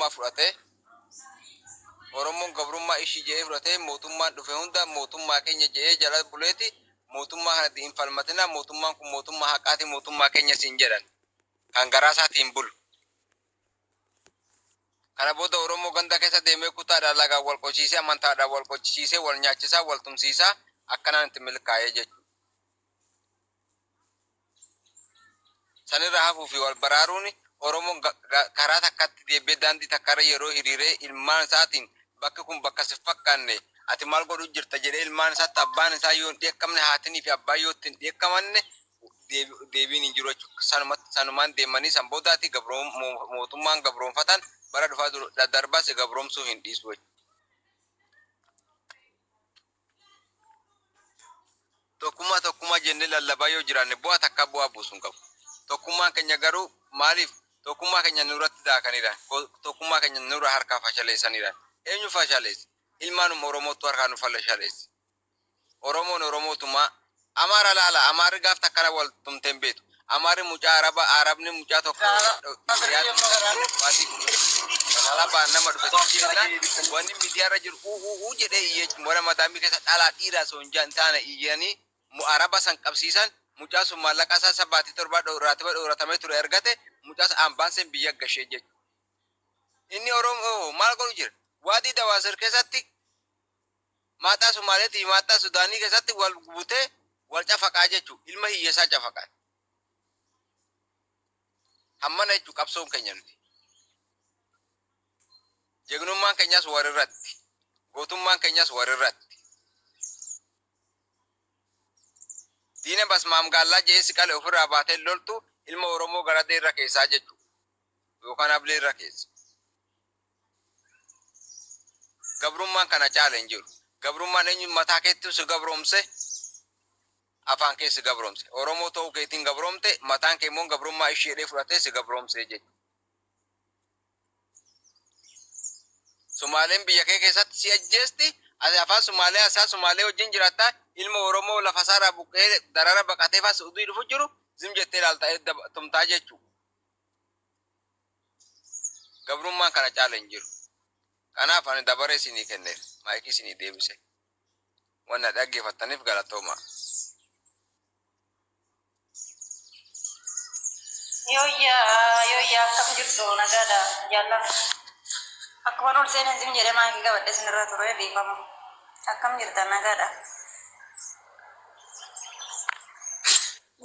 gabrummaa fudhate Oromoon gabrummaa ishii jedhee fudhate mootummaan dhufe hunda mootummaa keenya jedhee jala buleeti mootummaa kanatti hin falmatina mootummaan kun mootummaa haqaati mootummaa keenya siin jedhan kan garaa isaatiin bulu. Kana booda Oromoo ganda keessa deemee kutaadhaan lagaa wal qochiisee amantaadhaan wal qochiisee wal nyaachisaa wal tumsiisaa akkanaan itti milkaa'ee jechuudha. Sanirraa hafuu fi wal baraaruun Oromoon karaa takkatti deebi'ee daandii takkarra yeroo hiriiree ilmaan isaatiin bakki kun bakka si fakkaanne ati maal godhu jirta jedhee ilmaan isaatti abbaan isaa yoo hin dheekkamne haatinii fi abbaan yoo ittiin dheekkamanne deebiin hin jiru jechuudha. Sanumaan deemanii san boodaatti mootummaan gabroonfatan bara dhufaa darbaa si gabroomsuu hin dhiisu jechuudha. Tokkummaa jennee lallabaa yoo jiraanne bu'aa takka bu'aa buusuun qabu. Tokkummaan keenya garuu maaliif tokkummaa keenya nurratti daakanidha. Tokkummaa keenya nurra harkaa fashaleessanidha. Eenyu fashaleessa? Ilmaanuma Oromootu harkaa nu fashaleessa. Oromoon Oromootumaa Amaara laala. Amaarri gaaf takkana wal tumteen beetu. Amaarri mucaa Arabaa, Arabni mucaa tokko alabaa nama dhufe wanni miidiyaarra jiru jedhee iyyeechuun warra madaamii keessa dhalaa dhiiraa soonjaan taana iyyanii Araba san qabsiisan mucaa sun maallaqa isaa sabaatii torbaa dhooratamee ture ergate mucaa ambaan sen biyya gashee jechuudha. Inni Oromoo maal godhu jira? Waadii Dawaasir keessatti maaxaa Somaaleetii maaxaa Sudaanii keessatti wal butee wal cafaqaa jechuudha. Ilma hiyyeessaa cafaqaa. Hammana jechuudha qabsoon keenya nuti. Jegnummaan keenyas warrirratti. Gootummaan keenyas warrirratti. Diina basmaam gaallaa jeessi qale ofirraa baatee loltu ilma Oromoo gara deerra keessaa jechuudha. Yookaan ablee irra keessa. Gabrummaan kana caala hin jiru. Gabrummaan eenyu mataa keetti si gabroomse afaan kee si gabroomse. Oromoo ta'uu keetiin gabroomte mataan kee immoo gabrummaa isheedhee fudhatee si gabroomse jechuudha. Sumaaleen biyya kee keessatti si ajjeesti ati afaan Sumaalee asaa Sumaalee wajjin jiraatta ilma Oromoo lafa isaarraa buqqee darara baqatee faas udii dhufu jiru zim jettee ilaaltaa tumtaa jechuudha. Gabrummaan kana caala hin jiru. Kanaaf ani dabaree isinii kenneef maayikii isinii deebise. Wanna dhaggeeffattaniif galatooma. Yoyyaa akkam jirtu nagaadha jaallata. Akkuma ol seenan zim jedhee maayikii qabadhe isinirra ture beekamu. Akkam jirta nagaadha.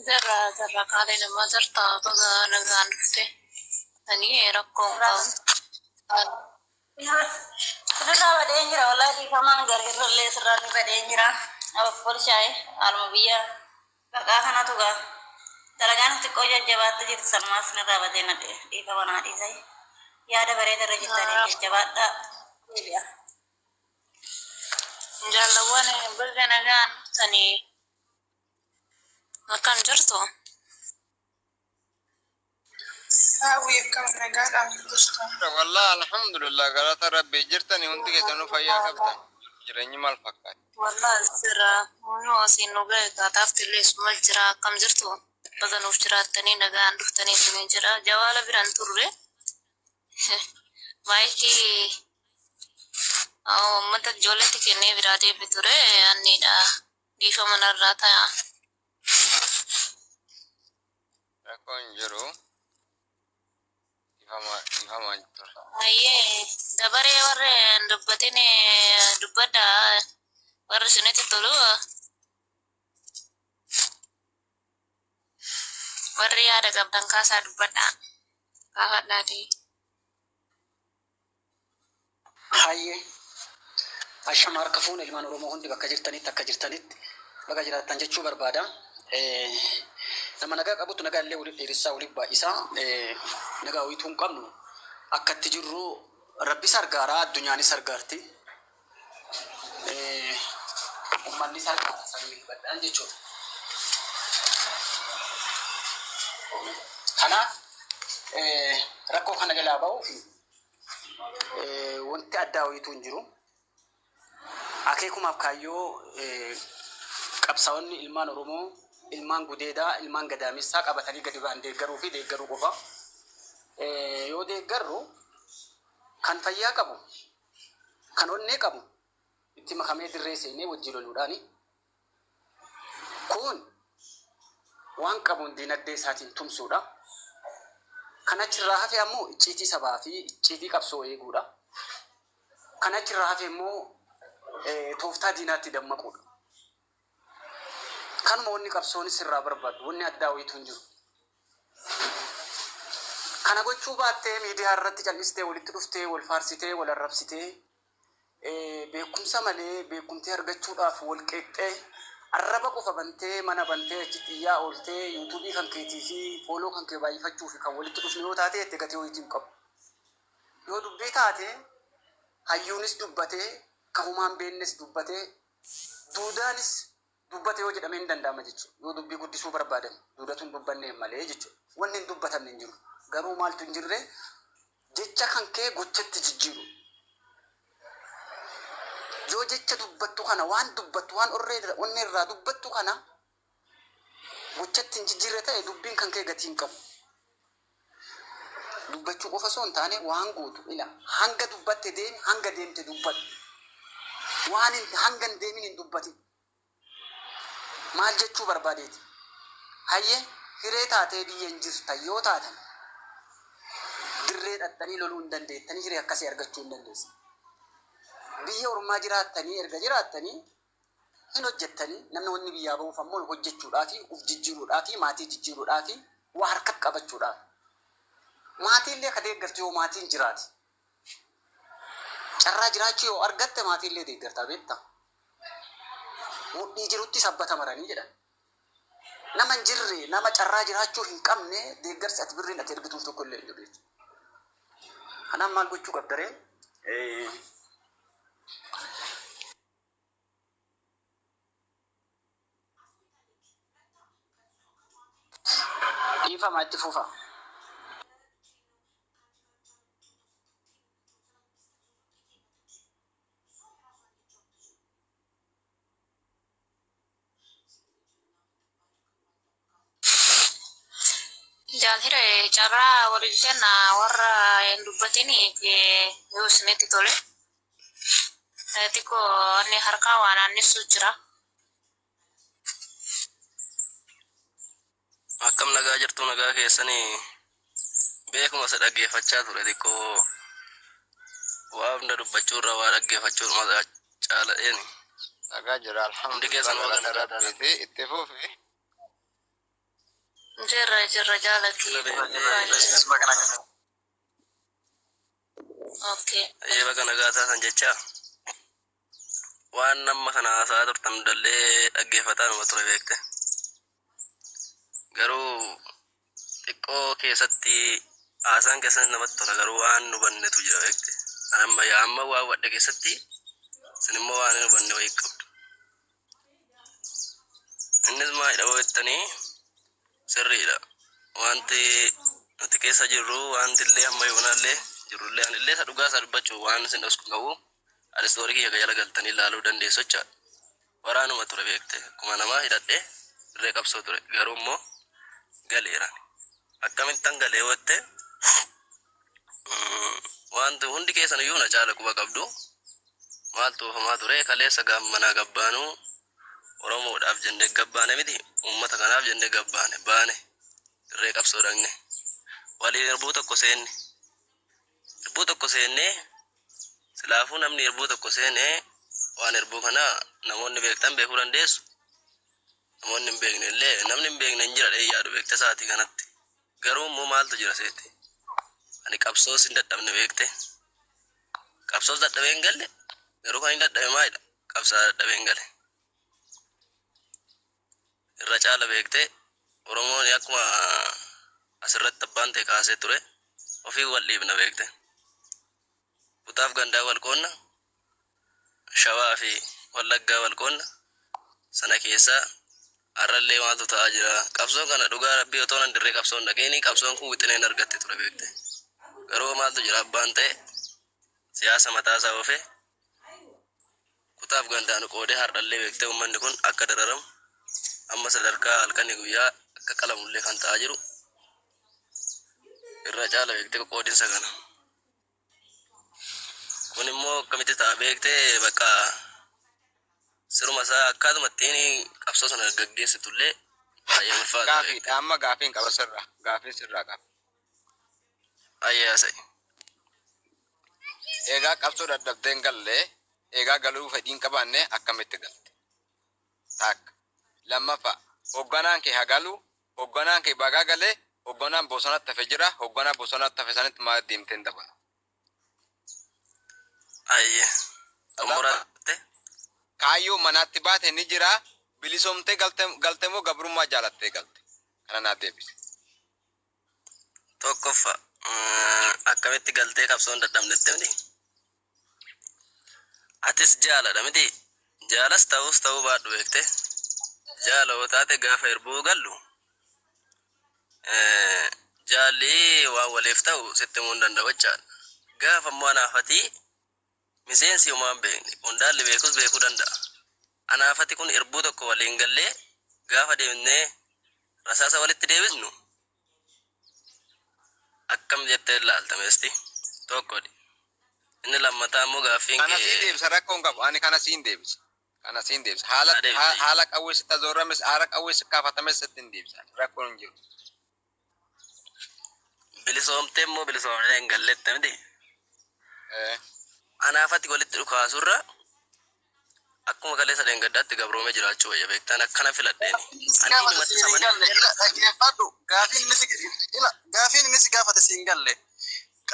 Zarra kaalee nama zartaa baga nagaan dhufte. Ani rakkoon qabu. Sirraa badeen jira wallaahi dhiifamaan gargarrallee sirraa ni badeen jira. Polshaayi alma biyya baqaa kanatu gaa. Dalagaan xiqqoo jajjabaatti jirti sanumaa sirraa badeen dhiifama naa dhiisai. Yaada bareedarra jirtanii jajjabaadhaa deebi'a. Jaalawwan baga nagaan dhuftanii akkam jirtu? Wallah alhamdulillah galata rabbi jirtani hundi keessanuu fayyaa qabdan. Jireenyi maal fakkaata? Wallah sirra hunoo asiin nu ga'e kaataaf tilleessuma jira akkam jirtu? Baga nuuf jiraattanii nagaan dhuftanii isinii jira. Jawaala biraan turre. Maayikii uummata ijoolleetti kennee biraa deebi ture annidha. Dhiifama narraa ta'a. Rakkoon jiru. Dhiifama ture. Ayyee dabaree warreen dubbatin dubbadda warri isinitti tolu warri yaada qabdan kaasaa dubbadha. Kaafadhaati. Hayyee ashama harka fuun ilmaan Oromoo hundi bakka jirtanitti akka jirtanitti bakka jiraattan jechuu barbaada. Nama nagaa qabutu nagaa illee waliif dheeressaa waliif baay'isaa nagaa wayituu hin qabnu akkatti jirru rabbi sargaaraa addunyaanis sargaarti. Uummanni sargaara samii badhaan jechuudha. Kanaaf rakkoo kana jalaa ba'uuf wanti addaa wayituu hin jiru. Akeekumaaf kaayyoo qabsaa'onni ilmaan Oromoo ilmaan gudeedaa ilmaan gadaamessaa qabatanii gadi ba'an deeggaruu fi deeggaruu qofa. Yoo deeggarru kan fayyaa qabu kan onnee qabu itti makamee dirree seenee wajji loluudhaani kun waan qabuun diinagdee isaatiin tumsuudha. Kan achirraa hafe ammoo icciitii sabaa fi icciitii qabsoo eeguudha. Kan achirraa hafe immoo tooftaa diinaatti dammaquudha. Kanuma wanni qabsoonis irraa barbaadu wanni addaa wayitu hin jiru. Kana gochuu baattee miidiyaa irratti cal'istee walitti dhuftee wal faarsitee wal arrabsitee beekumsa malee beekumtii argachuudhaaf wal qeexxee arraba qofa bantee mana bantee achitti iyyaa ooltee yuutuubii kan keetii fi fooloo kan kee baay'ifachuu fi kan walitti dhufne yoo taate itti gatee wayitiin qabu. Yoo dubbii taate hayyuunis dubbatee kahumaan beennes dubbatee duudaanis dubbatee yoo jedhamee hin danda'ama jechuudha. Yoo dubbii guddisuu barbaadan duudatuun dubbanne malee jechuudha. Wanni hin dubbatamne hin jiru. Garuu maaltu hin jirre jecha kan kee gochatti jijjiiru. Yoo jecha dubbattu kana waan dubbattu waan onnee irraa dubbattu kana gochatti hin jijjiirre ta'e dubbiin kan kee gatii hin qabu. Dubbachuu qofa osoo hin taane waan gootu ila hanga dubbatte deemi hanga deemte dubbatu. Waan hanga hin deemin hin dubbatin. Maal jechuu barbaadeeti? Hayyee hiree taatee biyyeen jirta yoo taatan dirree dhattanii loluu hin dandeettanii hiree akkasii argachuu hin dandeessu. Biyya ormaa jiraattanii erga jiraattanii hin hojjettanii namni wanni biyyaa ba'uuf ammoo hojjechuudhaafi uf jijjiiruudhaafi maatii jijjiiruudhaafi waa harkatti qabachuudhaaf. Maatiillee ka deeggartu yoo maatiin jiraate. Carraa jiraachuu yoo argatte maatiillee deeggartaa beektaa. Mudhii jirutti sabbata maranii jedhan. Nama hin jirre nama carraa jiraachuu hin qabne deeggarsi ati birriin ati ergituuf tokko illee hin jiru jechuudha. Kanaan maal gochuu qabdaree? Dhiifama itti fufa. Jaalhire carraa waliin kenna warra hin dubbatiniif yoo isinitti tole. Xiqqoo inni harkaa waan aannissu jira. Akkam nagaa jirtu nagaa keessanii beekuma isa dhaggeeffachaa ture xiqqoo waa hunda dubbachuurra waa dhaggeeffachuu mataa caaladheeni. Nagaa jira alhamdulillah itti fufi. Jirra jaalatti. Okay. Baga nagaa taatan jecha waan nama kana haasaa turtan dallee dhaggeeffataa numa ture beekte. Garuu xiqqoo keessatti haasaan keessatti namatti tola garuu waan nu bannetu jira beekte. Amma waa wadda keessatti isin immoo waan nu banne wayii qabdu. Innis maalidha jettanii sirriidha. Wanti nuti keessa jirru wanti illee amma yoonallee jirullee anillee isa dhugaa isa dubbachuu waan isin dhosku qabu alistoorii kiyya jala galtanii ilaaluu dandeessu jechaadha. Waraanuma ture beekte akkuma namaa hidhadhee irree qabsoo ture garuu immoo galeeraan akkamittan galee watte wanti hundi keessan iyyuu na caala quba qabdu maaltu ofamaa ture kaleessa gaammanaa gabbaanuu Oromoodhaaf jennee gabbaane miti uummata kanaaf jennee gabbaane baane irree qabsoo dhaqne waliin irbuu tokko seennee silaafuu namni irbuu tokko seenee waan irbuu kana namoonni beektan beekuu dandeessu. Namoonni hin beekne illee namni hin beekne hin jira yaadu beekte sa'aatii kanatti. Garuu immoo maaltu jira seetti? Ani qabsoos hin dadhabne beekte. Qabsoos dadhabee hin galle garuu kan hin dadhabe maalidha? Qabsaa dadhabee hin galle. Irra caala beekte Oromoon akkuma asirratti abbaan ta'e kaasee ture ofii wal dhiibna beekte. Kutaaf gandaa wal qoonna Shawaa fi Wallaggaa wal qoonna sana keessaa arrallee maaltu ta'aa jira. Qabsoon kana dhugaa rabbii otoo nan dirree qabsoon dhaqeeni qabsoon kun wixineen argatte ture beekte. Garuu maaltu jira abbaan ta'e siyaasa mataasaa oofee kutaaf gandaan qoodee har'allee beekte uummanni kun akka dararamu amma sadarkaa halkanii guyyaa akka qalamullee kan ta'aa jiru irra caala beekte qoodinsa kana. kun immoo akkamitti ta'a beektee bakka siruma isaa akkaatumatti qabsoo sana gaggeessitullee baay'ee ulfaata Gaafii beektee. amma gaafiin qaba sirraa. Gaafiin sirraa qaba. Ayyaasai. Egaa qabsoo dadhabdeen gallee egaa galuu fedhiin qabaanne akkamitti galte? Takka. Lammaffaa hoogganaan kee hagalu hoogganaan kee bagaa galee hoogganaan bosonatti hafe jira hoogganaa bosonatti hafe sanitti maal deemteen dabala? Ayye. Xumuratte. Kaayyoo manaatti baate ni jira bilisoomtee galte moo gabrummaa jaalattee galte? Kana naa deebise. Tokkoffaa akkamitti galtee qabsoon dadhabnette miti. Atis jaaladha miti. Jaalas ta'uu baadhu beekte. Jaaloo taate gaafa erbuu gallu. Jaalli waan waliif ta'u sitti himuu hin danda'u jechaadha. Gaafa immoo anaafatii miseensi homaan beekne hundaalli beekus beekuu danda'a. Anaafati kun erbuu tokko waliin gallee gaafa deemnee rasaasa walitti deebisnu akkam jettee ilaaltameesti tokkodhi. Inni lammataa immoo gaaffiin Kana siin deebisa rakkoon qabu ani kana siin deebisa. Kana siin deebisa. Haala qawwee sitti azoorames haala qawwee si kaafatames sitti hin deebisa. Rakkoon hin jiru. bilisoomtee immoo bilisoomtee hin galleette miti. Anaafati walitti dhukaasurra akkuma kalee sadeen gaddaatti gabroomee jiraachuu wayya beektaan akkana filadheeni. Ani matti samanii gaafiin inni si gaafate siin galle.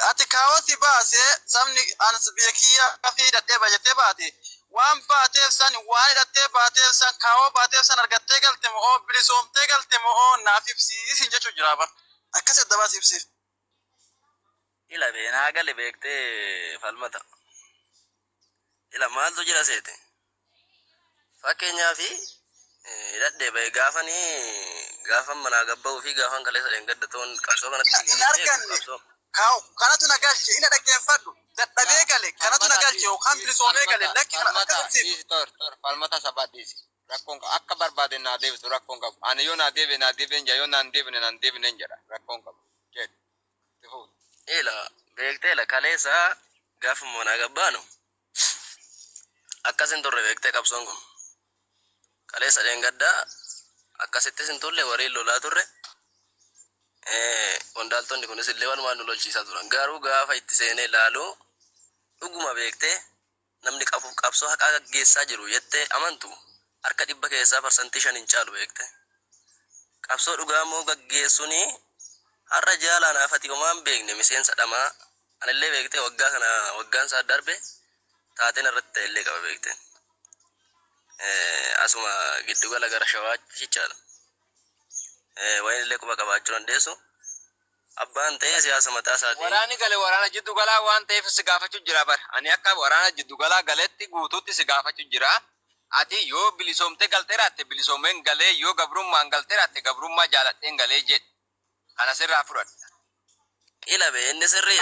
Ati kaawwati baasee sabni anas biyya kiyyaa kafii dadhee bajattee baate waan baateef san waan hidhattee baateef san kaawwa baateef san argattee galte moo bilisoomtee galte moo naaf ibsiisin jechuu jira bara. Akkas adda baas ibsiif. ila beenaa gale beektee falmata. Ila maaltu jira seete? Fakkeenyaaf hidhadhee bahe gaafan manaa gabba'uu fi gaafan kalee sadeen gaddatoon qabsoo kanatti Hin arganne. Kanatu na galche ina dhaggeeffadhu. Dadhabee gale kanatu na galche yookaan bilisoomee gale lakki kana akkasitti. Falmata sabaadhiisi. Rakkoon akka barbaade naa deebisu rakkoon qabu. Ani yoo naa deebi'een jaa yoo naan deebine jedha rakkoon qabu. Jedhu. Ila beektee la kaleessa gaafa manaa gabbaanu akkasin turre beektee qabsoon kun. Kalee sadeen gaddaa akkasitti sin turre wariin lolaa turre. Qondaaltonni kunis illee walumaan nu lolchiisaa turan. Garuu gaafa itti seenee ilaaluu dhuguma beektee namni qabsoo haqaa gaggeessaa jiru jettee amantu harka 100 keessaa parsantii 5 hin caalu beekte. Qabsoo dhugaa immoo gaggeessuun har'a jaalaan afati homaan beekne miseensa dhamaa anillee beektee waggaan isaa darbe taateen irratti illee qaba beekte. Asuma giddugala gara shawaa jechaadha. Wayin illee quba qabaachuu dandeessu. Abbaan ta'ee siyaasa mataa isaatiin. Waraanni gale waraana jiddu galaa waan ta'eef si gaafachuu jira bara. Ani akka waraana jiddu galaa galetti guutuutti si gaafachuu jira. Ati yoo bilisoomtee galtee raatte bilisoomeen galee yoo gabrummaan galtee raatte gabrummaa jaaladheen galee jedhe. Kana sirraa fudhadha. Ila bee inni sirrii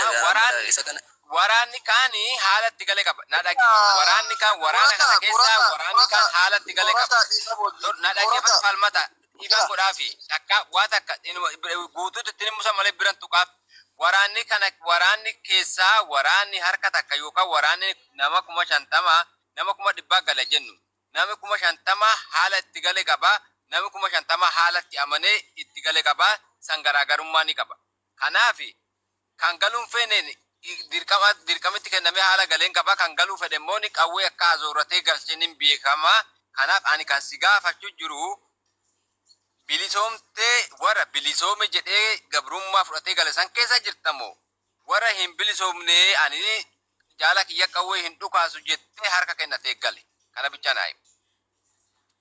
isa kana. Waraanni kaani haalatti galee qaba. Na dhaggeeffatu. Waraanni kaan waraana kana keessaa waraanni kaan haalatti galee qaba. Na dhaggeeffatu falmata. Ifan godhaafi akka waa takka guutuutti ittiin musa malee biran tuqaaf. Waraanni keessaa waraanni harka takka yookaan waraanni nama 50,000 nama 100,000 gala jennu. Nami 50,000 haala itti galee qaba. Nami 50,000 haala itti amanee itti galee qaba. San garaagarummaa ni qaba. Kanaafi kan galuun feeneen dirqamitti kennamee haala galeen qaba. Kan galuu fedhe immoo ni qawwee akka azooratee galcheen hin beekama. Kanaaf ani kan si gaafachuu jiru bilisoomtee warra bilisoome jedhee gabrummaa fudhatee gale san keessa jirtamoo warra hin bilisoomne ani jaala kiyya qawwee hin dhukaasu jettee harka kennatee gale. Kana bicha naa himu.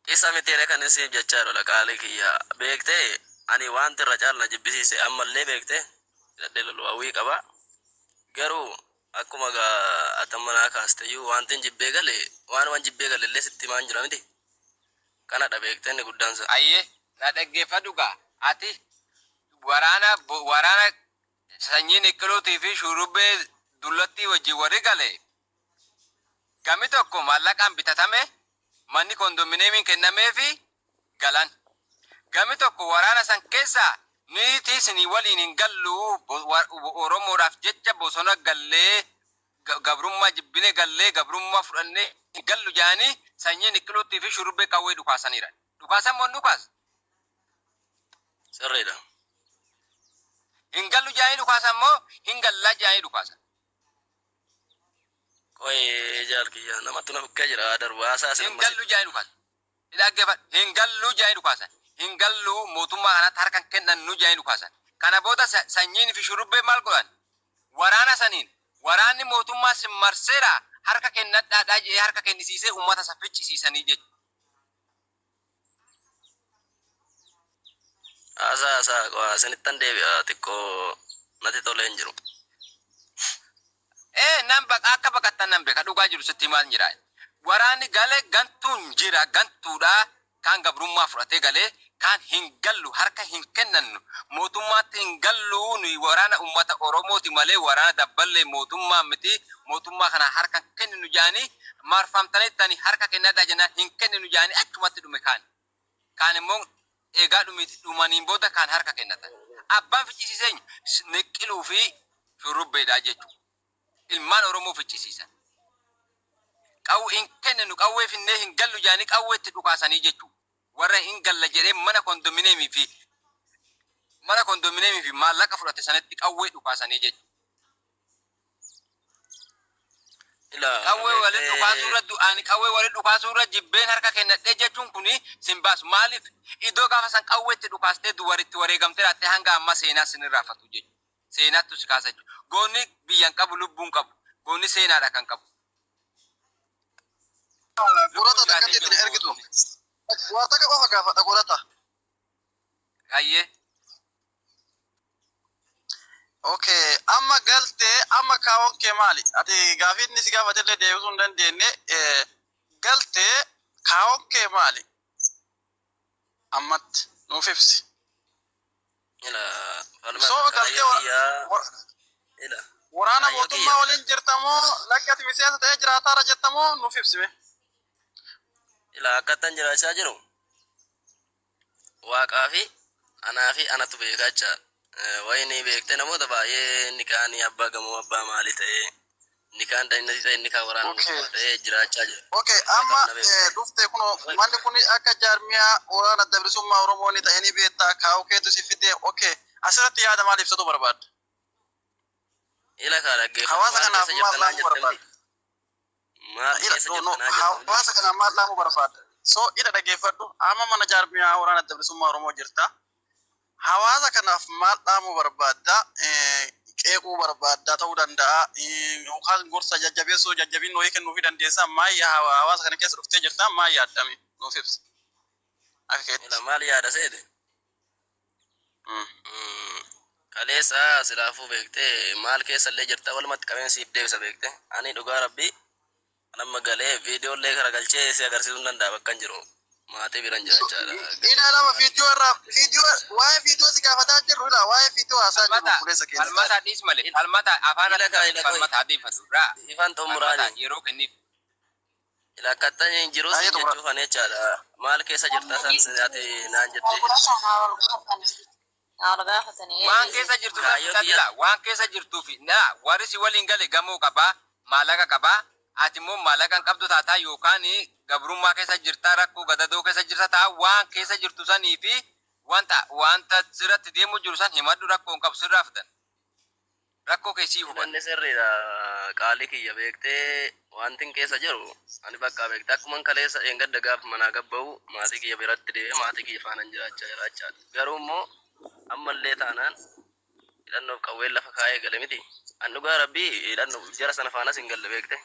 Isa mitiire kan isiif jechaa dha qaalii kiyya beektee ani wanti irra caalna jibbisiise ammallee beektee hidhadhee loluu hawwii qaba. Garuu akkuma atamanaa kaasteyyuu wanti jibbee gale waan jibbee gale illee sitti himaan jira miti. Kanadha beektee inni guddaan sana. Ayyee na dhaggeeffadhu gaa ati waraana sanyii niqqilootii fi shurubbee dullattii wajjin warri gale gami tokko maallaqaan bitatame manni kondominiyeemiin kennamee fi galan. Gami tokko waraana san keessa nuti isinii waliin hin gallu Oromoodhaaf jecha bosona gallee gabrummaa jibbine gallee gabrummaa fudhannee gallu jaanii sanyii niqiluutii fi shurubbee qawwee dhukaasaniira. Dhukaasan moo dhukaas? Sirriidha. Hin gallu jaanii dhukaasan moo hin gallaa jaanii dhukaasan? Koye jaalkiyya namatti na bukkee jira darbaasaa Hin sin gallu jaanii dhukaasan. Dhaggeeffadhu. Hin gallu jaanii dhukaasan. Hin gallu mootummaa kanatti harkan kennan jaanii dhukaasan. Kana booda sanyiin fi shurubbee maal godhan? Waraana saniin waraanni mootummaa sin marseera harka kennadhaadhaa jedhee harka kennisiisee uummata saffichisiisanii jechuudha. Asa sinittan deebi'a xiqqoo natti tolee hin jiru. Nan akka baqattan nan beeka dhugaa jiru sitti maal jira. Waraanni galee gantuun jira gantuudha kan gabrummaa fudhatee galee kan hin gallu harka hin kennannu mootummaatti hin gallu nuyi waraana uummata Oromooti malee waraana dabballee mootummaa miti mootummaa kana harka kenninu jaanii marfamtanittani harka kennadhaa jennaan hin kenninu jaanii achumatti dhume kaan immoo eegaa dhumaniin booda kan harka kennatan abbaan ficcisiisee niqiluu fi shurrubbeedhaa jechuudha. Ilmaan Oromoo ficcisiisan. Qawwee hin kenninu qawwee finnee hin gallu jaanii qawweetti dhukaasanii jechuudha. Warra hin galla jedhee mana kondominiyeemii fi maallaqa fudhate sanatti qawwee dhukaasanii jechuudha. Qawwee waliin dhukaasuurra du'aani qawwee waliin dhukaasuurra jibbeen harka kennadhee jechuun kuni sin baasu maaliif iddoo gaafa san qawweetti dhukaastee duwwaritti wareegamtee laattee hanga amma seenaa sin irraafatu jechuudha. Seenaattu si kaasa jechuudha. Goonni biyyan qabu lubbuun qabu. Goonni seenaadha kan qabu. Gorata takka jettee ergitu. Waa takka qofa gaafadha gorata. Kayyee. Okay, amma galtee amma kaawwan kee maali? Ati gaaffiin si gaafatellee deebisuu hin dandeenye galtee kaawwan kee maali? Ammatti nuuf ibsi. So galtee waraana mootummaa waliin jirtamoo lakki ati miseensa ta'ee jiraataara jettamoo nuuf ibsime. Akkattan jiraachaa jiru waaqaa fi anaa fi anatu beekaa jira. Wayini beekte namoota baay'ee nikaan abbaa gamoo abbaa maalii ta'ee nikaan dannati ta'e nikaan waraana mootummaa ta'ee jiraachaa jira. Okay, amma dhufte kunoo manni kun akka jaarmiyaa waraana adda bilisummaa Oromoo ni ta'e ni beektaa kaa'u keetu si fidee okay asirratti yaada maal ibsatu barbaadda? Ila kaa dhaggeeffatu hawaasa kanaaf maal laamuu barbaadda? Hawaasa kanaaf maal laamuu barbaadda? So ila dhaggeeffadhu amma mana jaarmiyaa waraana adda bilisummaa Oromoo jirta. Hawaasa kanaaf maal laamuu barbaadda? Qeequu barbaadda ta'uu danda'a yookaan gorsa jajjabeessuu jajjabiin wayii kennuufii dandeessaa maal hawaasa kana keessa dhuftee jirta maal yaaddame nuuf ibsi. Ila maal yaada seete? Kaleessa silaafuu beekte maal keessallee jirta walumatti qabeen siif deebisa beekte ani dhugaa rabbii nama galee viidiyoollee garagalchee si agarsiisuu hin danda'a bakka hin jiru maatii biran jiraachaa. Ina lama viidiyoo irraa waa'ee viidiyoo si gaafataa jirru ila waa'ee viidiyoo haasaa jiru fuudheessa keessa. Falmata dhiis malee falmata afaan falmata adeemfatudha. Ifaan xumuraani yeroo kenniif. Ila akkattan hin jiru si jechuuf ani jechaadha. Maal keessa jirta san ati naan jettee. Waan keessa jirtu tajaajila waan keessa jirtuufi warri si waliin gale gamoo qabaa maallaqa qabaa ati immoo maallaqa hin qabdu taataa yookaan gabrummaa keessa jirtaa rakkoo gadadoo keessa jirta taa waan keessa jirtu sanii fi wanta sirratti deemu jiru san himadhu rakkoo hin qabu sirraa fidan rakkoo keessii hubanne. Wanni sirriidha qaalii kiyya beektee wantin keessa jiru ani bakka beekte akkuma kaleessa eengadda gaafa manaa gabba'u maatii kiyya biratti deemee maatii kiyya faana jiraachaa garuu immoo ammallee taanaan hidhannoof qawween lafa kaa'ee gale miti. An dhugaa rabbii hidhannoo jara sana faanas hin galle beekte.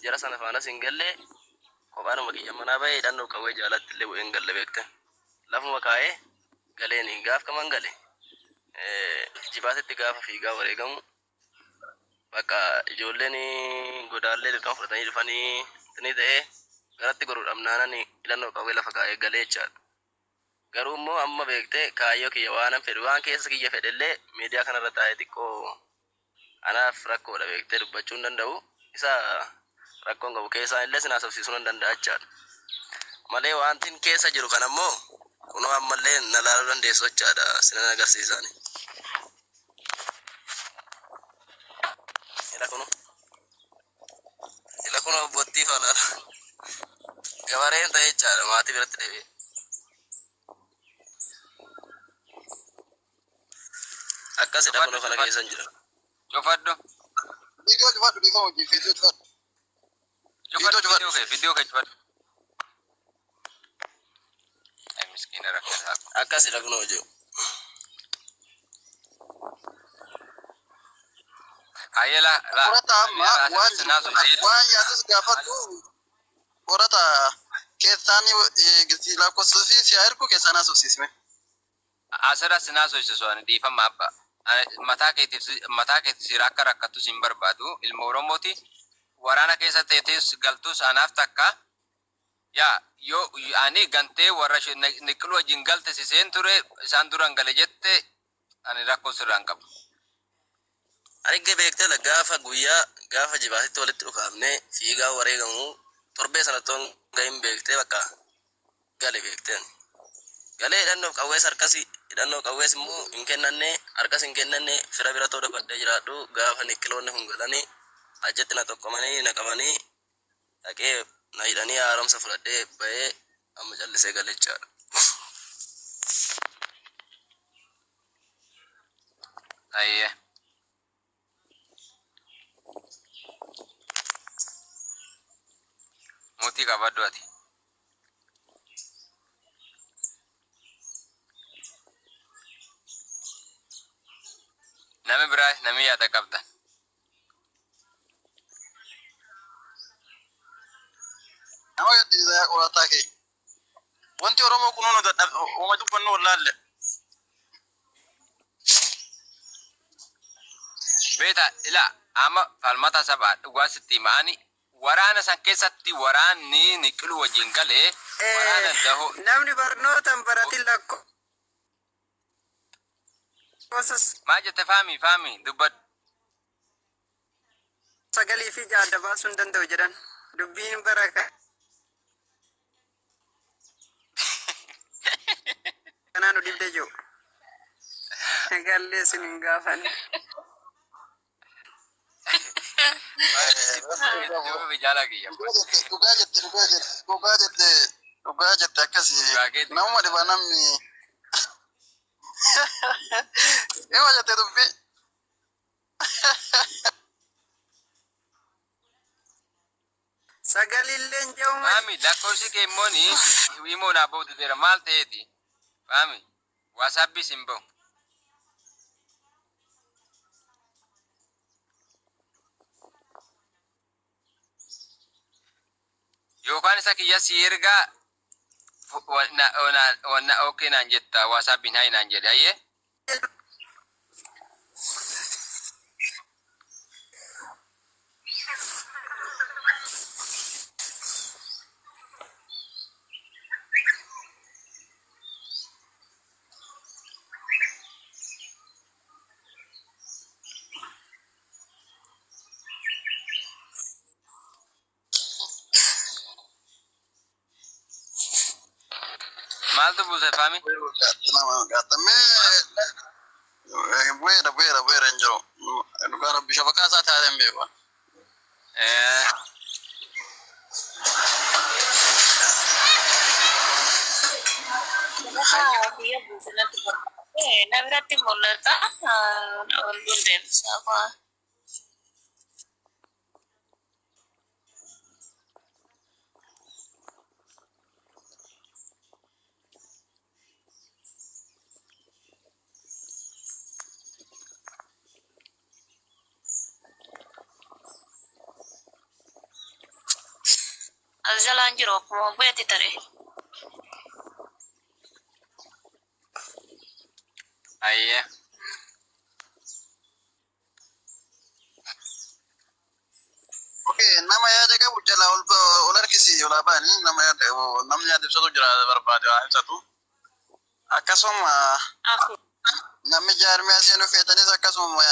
Jara sana faanas hin galle kophaanuma kiyya manaa bahee hidhannoof qawwee jaalatti illee bu'ee hin galle beekte. Lafuma kaa'ee galeeni gaaf kaman gale. Jibaatetti gaafa fiigaa wareegamu bakka ijoolleen godaallee dirqama fudhatanii dhufanii ni ta'ee garatti godhuudhaaf naanaan hidhannoof qawwee lafa kaa'ee galee jechaadha. Garuu immoo amma beekte kaayyoo kiyya waan fedhu waan keessa kiyya fedhellee miidiyaa kanarra taa'ee xiqqoo anaaf rakkoodha beektee dubbachuu hin danda'u isa rakkoon qabu keessaa illee sinaa sabsiisuu hin danda'a jechaadha. Malee wantin keessa jiru kan ammoo kunoo ammallee na laaluu dandeessu jechaadha sinan agarsiisani. maatii biratti deebi'e. Akkasidha kunoo kana keessan jira. Cufadhu. Video cufadhu dhiifama hojii video cufadhu. Video kee cufadhu. Ay miskiina rakkataa. Akkasidha kunoo jiru. Hayyela la. Qorata amma waan yaasus gaafadhu qorata keessaan lakkoofsii si ergu keessaan haasofsiisme. Asirra sinaa sochisuun dhiifama abba. Mataa keetti akka rakkattu sin barbaadu ilma Oromooti. Waraana keessa teetees galtus anaaf takka. Yaa yoo ani gantee warra niqilu wajjin galte siseen ture isaan duran gale jette ani rakkoo sirraan qabu. Ani beektee gaafa guyyaa gaafa jibaatitti walitti dhufaafnee fiigaa wareegamu torbee sanattoon gahin beektee bakka gale beekteen. Galee hidhannoof qawwees harkasi hidhannoo qawwees immoo hin kennanne harkas hin kennanne fira bira too dabbadhee jiraadhu gaafa niqiloonni kun galanii achitti na tokkomanii na qabanii dhaqee na hidhanii haaromsa fudhadhee ba'ee amma callisee galechaadha. Ayyee. Mutii qabaddu ati. Nami biraa nami yaada qabda. Nama gaddiisa qorataa kee. Wanti Oromoo kunuun uuma dubbannu wallaalle. Beeta ila amma falmata sabaa dhugaa sitti maani waraana san keessatti waraanni niqilu wajjin galee waraana dahoo. Namni barnootaan baratin lakko. Maa jette faami dubbadhu. Sagalii fi jaadda baasuu hin danda'u jedhan. Dubbiin baraka. Kanaanu dibdee jiru. Gallee isin hin gaafani. Dhugaa jette akkasii nama dhibaa namni yoo jette dubbii Sagalilleen jedhu Faami lakkoofsi kee immoo naa booddee maal ta'eeti? Faami waasaappii sin bahu. Yookaan isa kiyya si ergaa okay naan jetta waasaappiin haa naan jedhe ayyee. Maaltu buuse faami? Bu'eera hin jiru. Dhugaa rabbi shabakaa isaa taatee hin beeku. Na biratti mul'ata ol deebisaa waan. As jalaan jiru akkuma bu'eetti tare. Ayyee. Nama yaada qabu jalaa ol harkisii olaa ba'anii namni yaada ibsatu jira barbaade waan ibsatu. Akkasuma namni jaarmiyaa seenuu feetanis akkasuma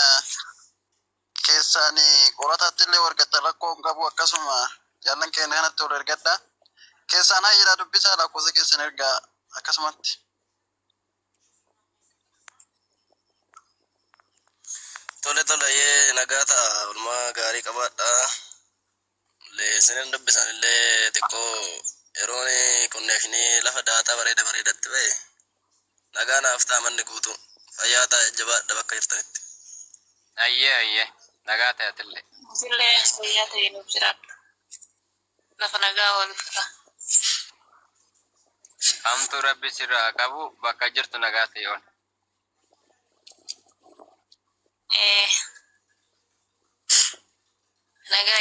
keessaan qorataatti illee wargatta rakkoo hin qabu akkasuma jaallan keenya kanatti ol ergadha. Keessaan hayyiidhaa dubbisaa lakkoofsa keessan ergaa akkasumatti. Tole yee nagaa ta'a oolmaa gaarii qabaadha. Isinin dubbisan illee xiqqoo yeroon konnekshinii lafa daataa bareedatti ba'e nagaa naaf ta'a manni guutu fayyaa ta'a jabaadha bakka jirtanitti. Ayyee nagaa ta'atillee. Sillee fayyaa ta'ee nuuf jiraadha. Lafa nagaa wal fira. Hamtuu rabbi sirraa qabu bakka jirtu nagaa ta'e ool. Nagaa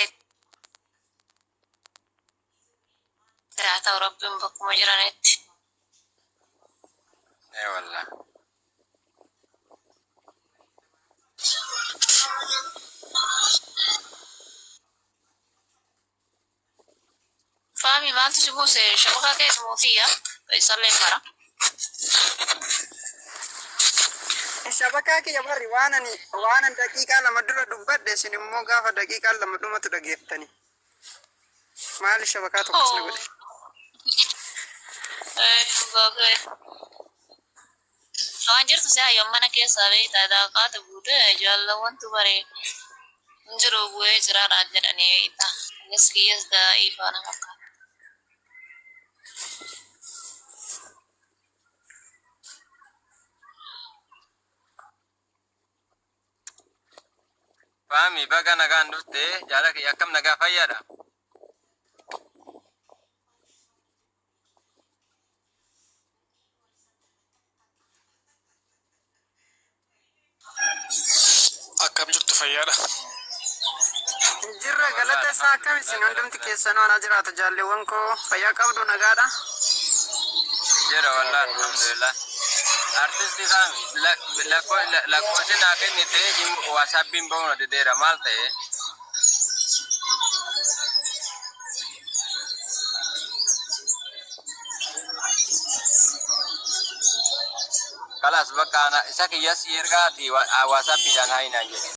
jiraata Rabbiin bakkuma jiranitti. Wallah. Fahmi maaltu si buuse shabakaa keessa moofiya isallee mara. Shabakaa kiyya barri waanan daqiiqaa lama dura dubbadhe isin immoo gaafa daqiiqaa lama dhumatu dhageeftani. Maali shabakaa tokkos na godhe? Waan jirtu si hayyoon mana keessaa beektaa daaqaata buute jaallawantu baree jiru bu'ee jiraadhaan jedhanii beektaa. Innis kiyyas daa'ii faana fakkaata. Fahmi baga nagaan dhufte jaala kiyya akkam nagaa fayyaadha. Akkam jirtu fayyaadha. Jirra galata isaa akkam isin hundumti keessanoo ana jiraata jaalleewwan koo fayyaa qabdu nagaadha. Jira wallah alhamdulillah. Artisti Fahmi lakkoofsi naa kennite wasaappiin ba'uuna dideera maal ta'e? Kalas bakka isa kiyyas ergaati wasaappiidhaan haa hinaan jedhe.